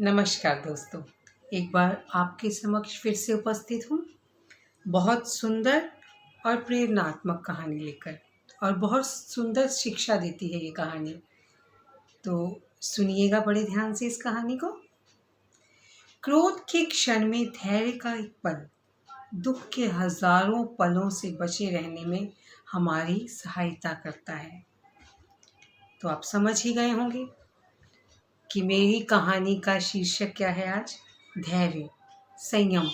नमस्कार दोस्तों, एक बार आपके समक्ष फिर से उपस्थित हूँ बहुत सुंदर और प्रेरणात्मक कहानी लेकर। और बहुत सुंदर शिक्षा देती है ये कहानी, तो सुनिएगा बड़े ध्यान से इस कहानी को। क्रोध के क्षण में धैर्य का एक पल दुख के हजारों पलों से बचे रहने में हमारी सहायता करता है। तो आप समझ ही गए होंगे कि मेरी कहानी का शीर्षक क्या है आज। धैर्य, संयम,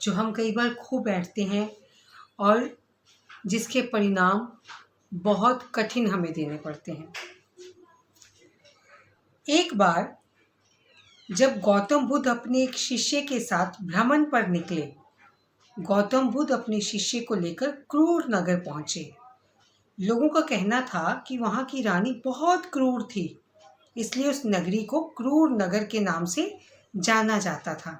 जो हम कई बार खो बैठते हैं और जिसके परिणाम बहुत कठिन हमें देने पड़ते हैं। एक बार जब गौतम बुद्ध अपने एक शिष्य के साथ भ्रमण पर निकले, गौतम बुद्ध अपने शिष्य को लेकर क्रूर नगर पहुंचे। लोगों का कहना था कि वहां की रानी बहुत क्रूर थी, इसलिए उस नगरी को क्रूर नगर के नाम से जाना जाता था।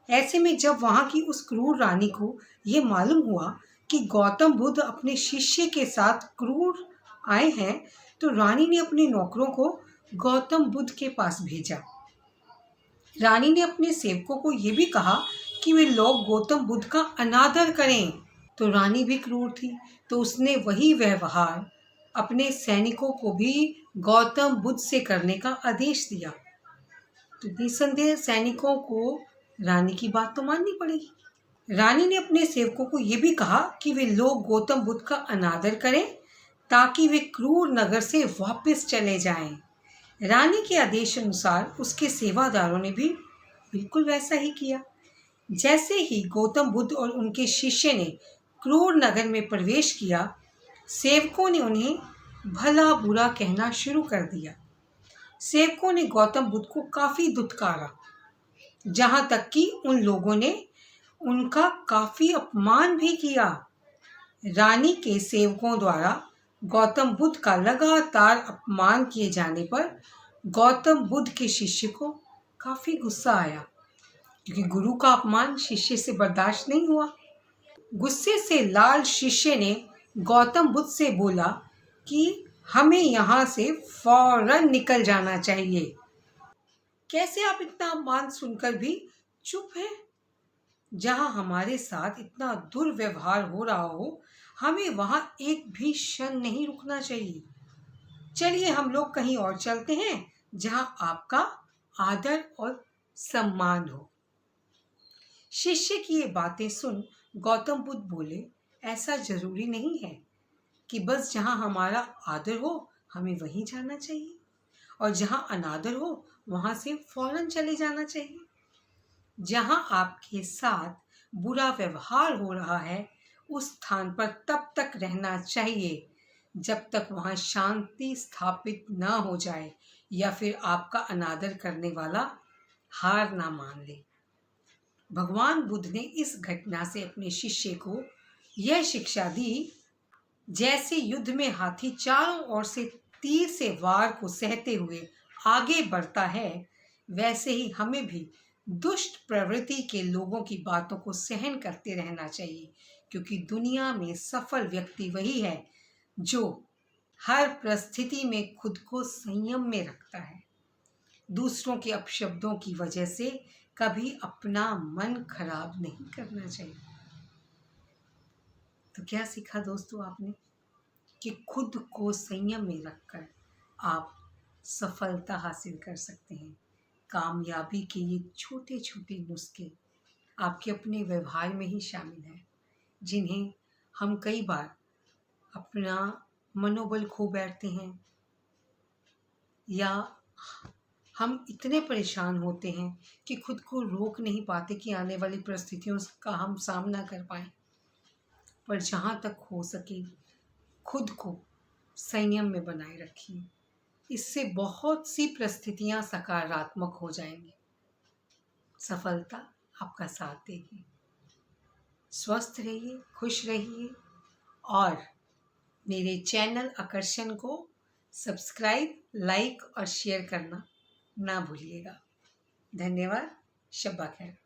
ऐसे में जब वहां की उस क्रूर रानी को ये मालूम हुआ कि गौतम बुद्ध अपने शिष्य के साथ क्रूर आए हैं, तो रानी ने अपने नौकरों को गौतम बुद्ध के पास भेजा। रानी ने अपने सेवकों को ये भी कहा कि वे लोग गौतम बुद्ध का अनादर करें। तो रानी भी क्रूर थी, तो उसने वही व्यवहार अपने सैनिकों को भी गौतम बुद्ध से करने का आदेश दिया। तो निसंदेह सैनिकों को रानी की बात तो माननी पड़ेगी। रानी ने अपने सेवकों को यह भी कहा कि वे लोग गौतम बुद्ध का अनादर करें ताकि वे क्रूर नगर से वापस चले जाएं। रानी के आदेश अनुसार उसके सेवादारों ने भी बिल्कुल वैसा ही किया। जैसे ही गौतम बुद्ध और उनके शिष्य ने क्रूर नगर में प्रवेश किया, सेवकों ने उन्हें भला बुरा कहना शुरू कर दिया। सेवकों ने गौतम बुद्ध को काफी दुत्कारा, जहां तक कि उन लोगों ने उनका काफी अपमान भी किया। रानी के सेवकों द्वारा गौतम बुद्ध का लगातार अपमान किए जाने पर गौतम बुद्ध के शिष्य को काफी गुस्सा आया, क्योंकि गुरु का अपमान शिष्य से बर्दाश्त नहीं हुआ। गुस्से से लाल शिष्य ने गौतम बुद्ध से बोला कि हमें यहाँ से फौरन निकल जाना चाहिए। कैसे आप इतना अपमान सुनकर भी चुप हैं? जहाँ हमारे साथ इतना दुर्व्यवहार हो रहा हो, हमें वहाँ एक भी क्षण नहीं रुकना चाहिए। चलिए हम लोग कहीं और चलते हैं जहाँ आपका आदर और सम्मान हो। शिष्य की ये बातें सुन गौतम बुद्ध बोले, ऐसा जरूरी नहीं है कि बस जहाँ हमारा आदर हो हमें वहीं जाना चाहिए, और जहाँ अनादर हो वहाँ से फौरन चले जाना चाहिए। जहाँ आपके साथ बुरा व्यवहार हो रहा है उस स्थान पर तब तक रहना चाहिए जब तक वहाँ शांति स्थापित ना हो जाए या फिर आपका अनादर करने वाला हार ना मान ले। भगवान बुद्ध ने इस घटना से अपने शिष्य को यह शिक्षा दी, जैसे युद्ध में हाथी चारों ओर से तीर से वार को सहते हुए आगे बढ़ता है, वैसे ही हमें भी दुष्ट प्रवृत्ति के लोगों की बातों को सहन करते रहना चाहिए, क्योंकि दुनिया में सफल व्यक्ति वही है जो हर परिस्थिति में खुद को संयम में रखता है। दूसरों के अपशब्दों की वजह से कभी अपना मन खराब नहीं करना चाहिए। तो क्या सीखा दोस्तों आपने? कि खुद को संयम में रखकर आप सफलता हासिल कर सकते हैं। कामयाबी के ये छोटे छोटे नुस्खे आपके अपने व्यवहार में ही शामिल हैं, जिन्हें हम कई बार अपना मनोबल खो बैठते हैं, या हम इतने परेशान होते हैं कि खुद को रोक नहीं पाते कि आने वाली परिस्थितियों का हम सामना कर पाएं। पर जहाँ तक हो सके खुद को संयम में बनाए रखिए, इससे बहुत सी परिस्थितियां सकारात्मक हो जाएंगी। सफलता आपका साथ देगी। स्वस्थ रहिए, खुश रहिए, और मेरे चैनल आकर्षण को सब्सक्राइब, लाइक और शेयर करना ना भूलिएगा। धन्यवाद। शब्बा खैर।